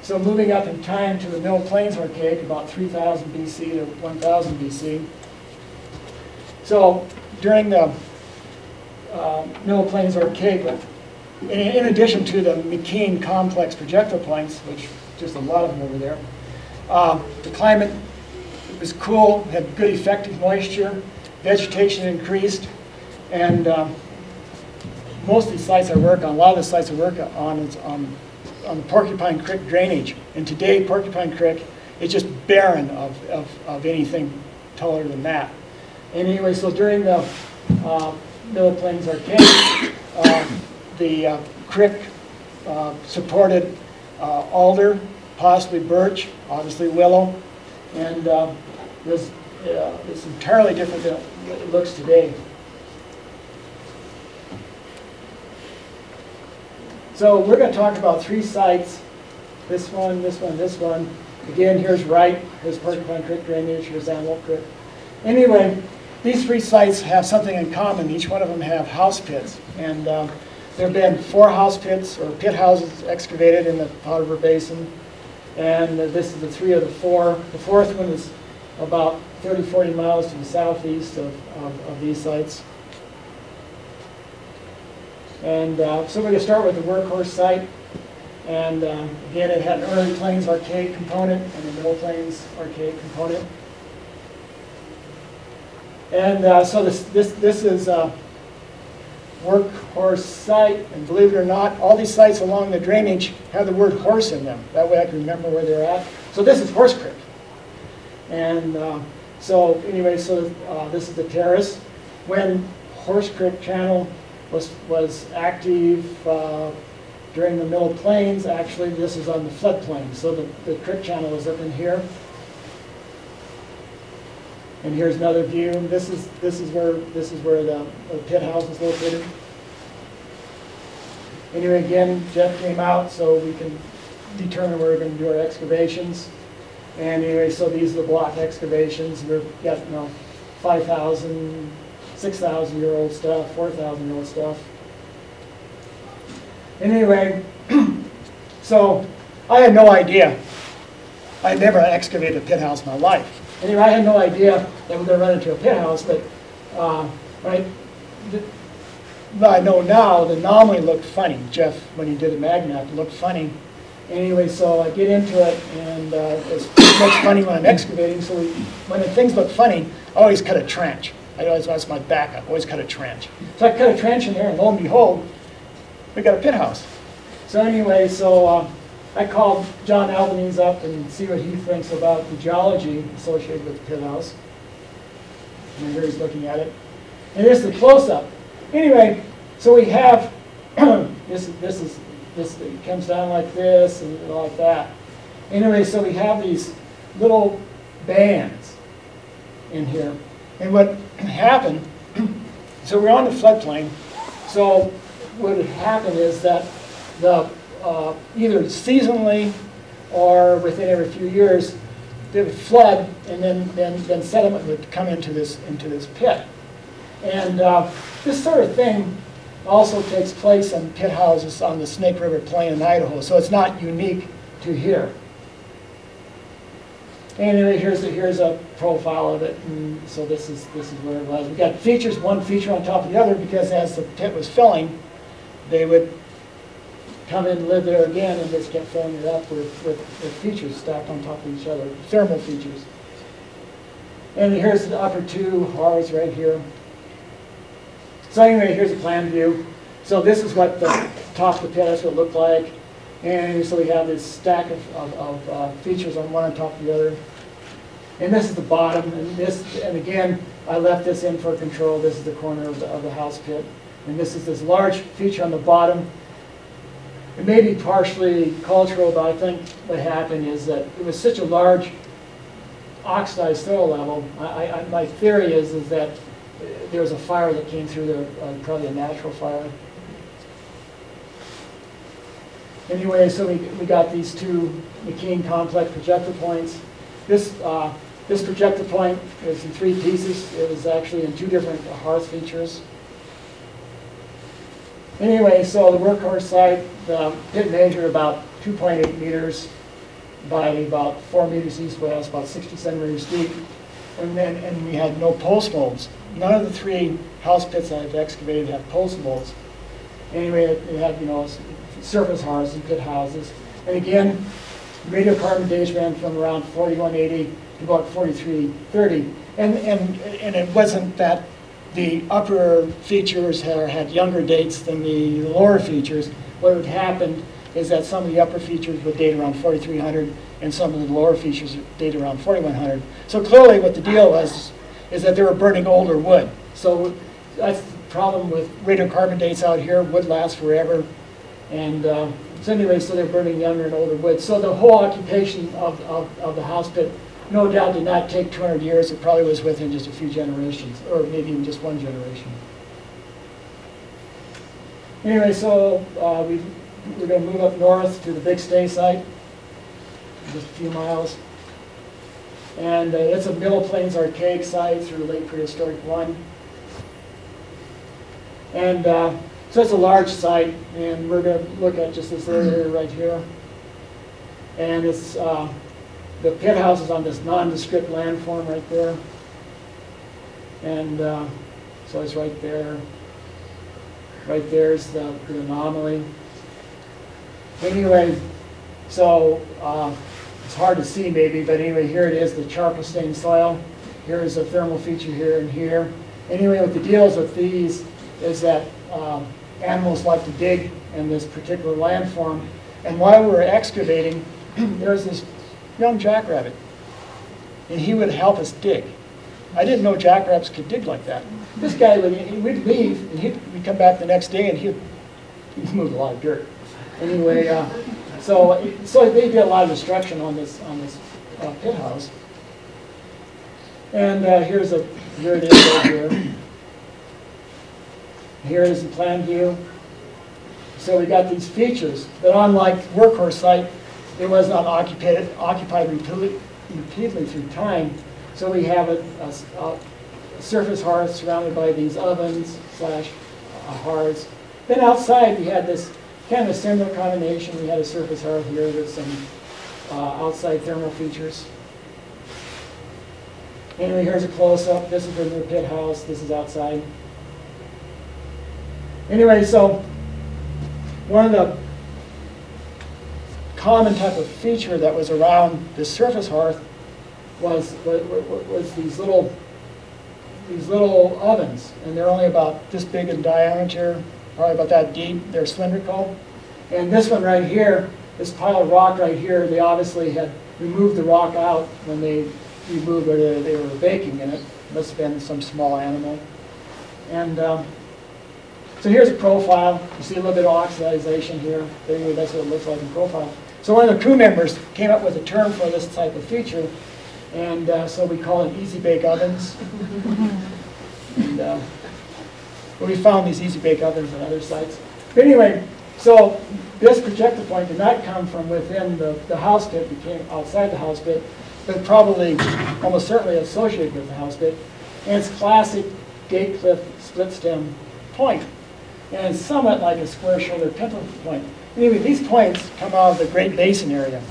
So moving up in time to the Middle Plains Archaic, about 3000 BC to 1000 BC. So during the Middle Plains Archaic, in addition to the McKean complex projectile points, which just a lot of them over there, the climate was cool, had good effective moisture, vegetation increased, and most of these sites I work on, a lot of the sites I work on is on the Porcupine Creek drainage. And today, Porcupine Creek is just barren of anything taller than that. And anyway, so during the Middle Plains Archaic, the creek supported alder, possibly birch, obviously willow, and it's entirely different than it looks today. So we're going to talk about 3 sites, this one, this one, this one. Again, here's Wright, here's Porcupine Creek drainage, here's Antelope Creek. Anyway, these 3 sites have something in common. Each one of them have house pits. And there have been 4 house pits, or pit houses, excavated in the Powder River Basin. And this is the 3 of the 4. The 4th one is about 30, 40 miles to the southeast of these sites. And so we're going to start with the Workhorse Site. And again, it had an early Plains Archaic component and a Middle Plains Archaic component. And so this is a Workhorse Site. And believe it or not, all these sites along the drainage have the word horse in them. That way I can remember where they're at. So this is Horse Creek. And so anyway, so this is the terrace. When Horse Creek Channel was active during the Middle Plains, actually this is on the floodplain. So the creek channel is up in here. And here's another view. This is where the pit house is located. Anyway, again, Jeff came out so we can determine where we're going to do our excavations. And anyway, so these are the block excavations. We've got 5,000, 6,000-year-old stuff, 4,000-year-old stuff. Anyway, so I had no idea. I had never excavated a pit house in my life. Anyway, I had no idea that we're going to run into a pit house, but I know now the anomaly looked funny. Jeff, when he did the mag map, it looked funny. Anyway, so I get into it, and it looks funny when I'm excavating. So when things look funny, I always cut a trench. That's my backup. Always cut a trench. So I cut a trench in there, and lo and behold, we got a pit house. So anyway, so I called John Albanese up and see what he thinks about the geology associated with the pit house. And here he's looking at it. And this is the close-up. Anyway, so we have this it comes down like this and like that. Anyway, so we have these little bands in here. And what happened, so we're on the floodplain. So what would happen is that the either seasonally or within every few years, they would flood, and then sediment would come into this pit. And this sort of thing also takes place in pit houses on the Snake River Plain in Idaho, so it's not unique to here. Anyway, here's a profile of it, and so this is where it was. We got features, one feature on top of the other, because as the pit was filling, they would come in and live there again, and just kept filling it up with features stacked on top of each other, thermal features. And here's the upper 2 R's right here. So anyway, here's a plan view. So this is what the top of the pit, that's what it looked like. And so we have this stack of features on one on top of the other. And this is the bottom, and again, I left this in for control. This is the corner of the house pit. And this is this large feature on the bottom. It may be partially cultural, but I think what happened is that it was such a large oxidized soil level. My theory is that there was a fire that came through there, probably a natural fire. Anyway, so we got these 2 McKean complex projector points. This projector point is in 3 pieces. It was actually in 2 different hearth features. Anyway, so the Workhorse Site, the pit measured about 2.8 meters, by about 4 meters east-west, about 60 centimeters deep. And we had no post molds. None of the 3 house pits I've excavated have post molds. Anyway, it had, you know, surface houses and pit houses. And again, radiocarbon dates ran from around 4180 to about 4330. And it wasn't that the upper features had younger dates than the lower features. What had happened is that some of the upper features would date around 4300 and some of the lower features would date around 4100. So clearly what the deal was is that they were burning older wood. So that's the problem with radiocarbon dates out here. Wood lasts forever. And so anyway, so they're burning younger and older wood. So the whole occupation of the house pit no doubt did not take 200 years. It probably was within just a few generations, or maybe even just 1 generation. Anyway, so we're going to move up north to the Big Stay site, just a few miles. And it's a Middle Plains archaic site through late prehistoric 1. And so it's a large site, and we're going to look at just this area right here. And it's the pit house is on this nondescript landform right there. And so it's right there. Right there's the anomaly. Anyway, so it's hard to see maybe, but anyway, here it is, the charcoal stained soil. Here is a thermal feature here and here. Anyway, what the deal is with these is that animals like to dig in this particular landform. And while we were excavating, there was this young jackrabbit, and he would help us dig. I didn't know jackrabbits could dig like that. This guy, we'd leave, and we'd come back the next day, and he'd move a lot of dirt. Anyway, so they did a lot of destruction on this pit house. And here it is right here. Here is the plan view. So we got these features, but unlike Workhorse Site, it was not occupied repeatedly through time. So we have a surface hearth surrounded by these ovens / hearths. Then outside we had this kind of a similar combination. We had a surface hearth here with some outside thermal features. Anyway, here's a close-up. This is the new pit house. This is outside. Anyway, so one of the common type of feature that was around this surface hearth was these little ovens, and they're only about this big in diameter, probably about that deep. They're cylindrical. And this one right here, this pile of rock right here, they obviously had removed the rock out when they removed or they were baking in it. Must have been some small animal. And so here's a profile. You see a little bit of oxidization here. Anyway, that's what it looks like in profile. So one of the crew members came up with a term for this type of feature, and so we call it easy bake ovens. And we found these easy bake ovens on other sites. But anyway, so this projector point did not come from within the house pit, it came outside the house pit, but probably almost certainly associated with the house pit. And it's classic gate cliff split stem point. And it's somewhat like a square shoulder pimple point. Anyway, these points come out of the Great Basin area.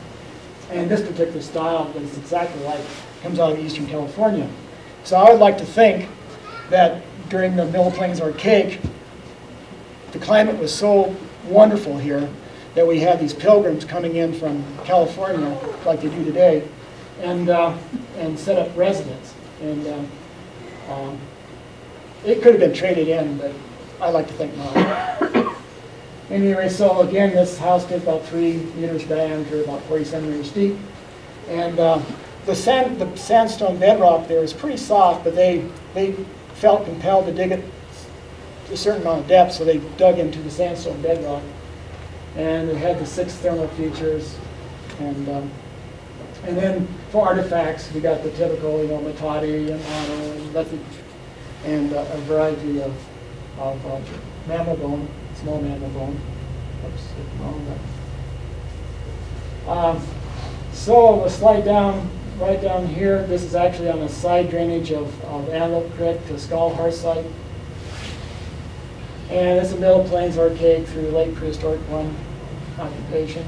And this particular style that is exactly like comes out of Eastern California. So I would like to think that during the Middle Plains Archaic, the climate was so wonderful here that we had these pilgrims coming in from California, like they do today, and set up residence. And it could have been traded in, but I like to think not. Anyway, so again, this house did about 3 meters diameter, about 40 centimeters deep. And the sandstone bedrock there is pretty soft, but they felt compelled to dig it to a certain amount of depth, so they dug into the sandstone bedrock. And it had the 6 thermal features. And then for artifacts, we got the typical, matadi and mono and lithic, and a variety of mammal bone, small mammal bone. Oops, wrong. So we'll slide down, right down here. This is actually on the side drainage of Antelope Creek to Workhorse Site. And it's a Middle Plains Archaic through late prehistoric 1 occupation.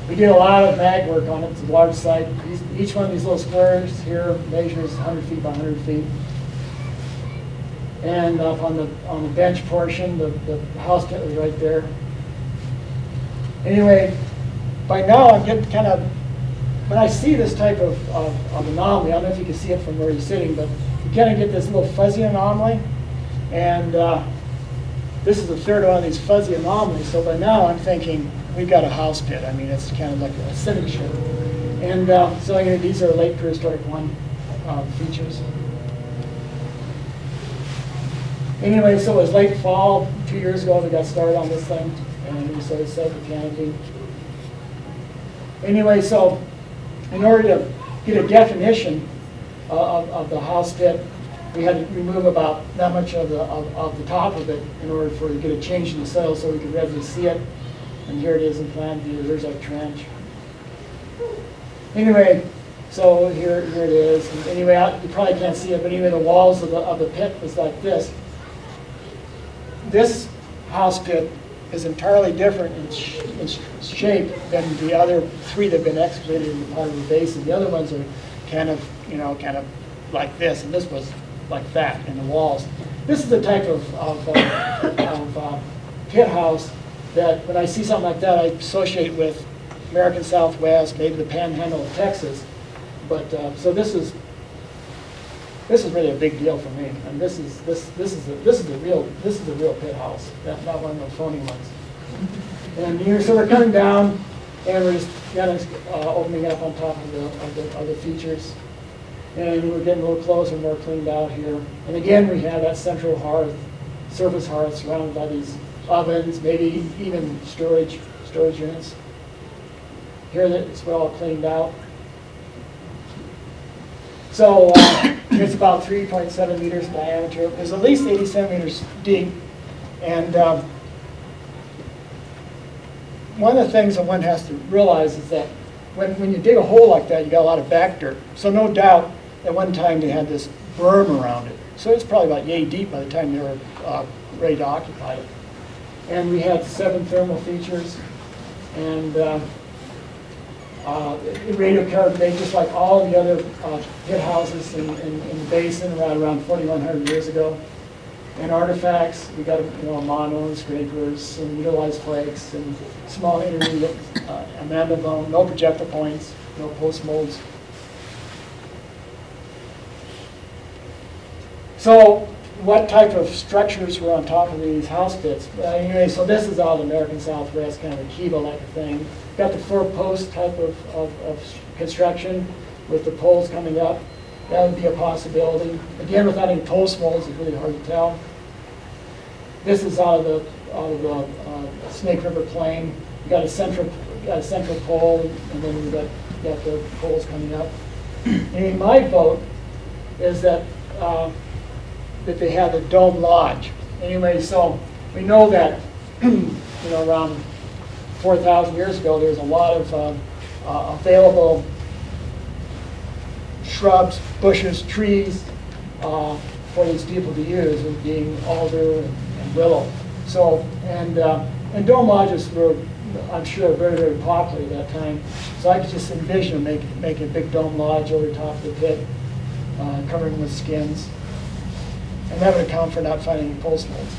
We did a lot of mag work on it. It's a large site. Each one of these little squares here measures 100 feet by 100 feet. And up on the bench portion, the house pit was right there. Anyway, by now I'm getting kind of, when I see this type of anomaly, I don't know if you can see it from where you're sitting, but you kind of get this little fuzzy anomaly. And this is the third one of these fuzzy anomalies. So by now I'm thinking, we've got a house pit. I mean, it's kind of like a signature. And so anyway, these are late prehistoric one features. Anyway, so it was late fall, 2 years ago we got started on this thing, and we started setting the canopy. Anyway, so in order to get a definition of the house pit, we had to remove about that much of the top of it in order to get a change in the soil so we could readily see it. And here it is in plan view. There's our trench. Anyway, so here it is. And anyway, you probably can't see it, but anyway, the walls of the pit was like this. This house pit is entirely different in shape than the other three that have been excavated in the part of the basin. The other ones are kind of like this, and this was like that in the walls. This is the type of pit house that when I see something like that, I associate with American Southwest, maybe the Panhandle of Texas. But so this is really a big deal for me. And this is the real pit house, not one of the phony ones. And here, so we're coming down, and we're just kind of opening up on top of the features. And we're getting a little closer, more cleaned out here. And again, we have that central hearth, surface hearth, surrounded by these ovens, maybe even storage units. Here it's well cleaned out. So it's about 3.7 meters diameter. It's at least 80 centimeters deep. And one of the things that one has to realize is that when you dig a hole like that, you got a lot of back dirt. So no doubt, at one time they had this berm around it. So it's probably about yay deep by the time they were ready to occupy it. And we had 7 thermal features, and radiocarbon, just like all the other pit houses in the basin around 4,100 years ago. And artifacts, we got a mono and scrapers, some utilized flakes, and small intermediate amanda bone, no projectile points, no post molds. So what type of structures were on top of these house pits? Anyway, so this is all the American Southwest, kind of a kiva-like thing. Got the 4-post type of construction with the poles coming up. That would be a possibility. Again, without any post molds, it's really hard to tell. This is out of the Snake River Plain. We got a central pole, and then we got the poles coming up. And my vote is that they had a dome lodge. Anyway, so we know that around 4,000 years ago, there was a lot of available shrubs, bushes, trees for these people to use, and being alder and willow. So and dome lodges were, I'm sure, very, very popular at that time. So I could just envision making a big dome lodge over the top of the pit, covering with skins. And that would account for not finding any post molds.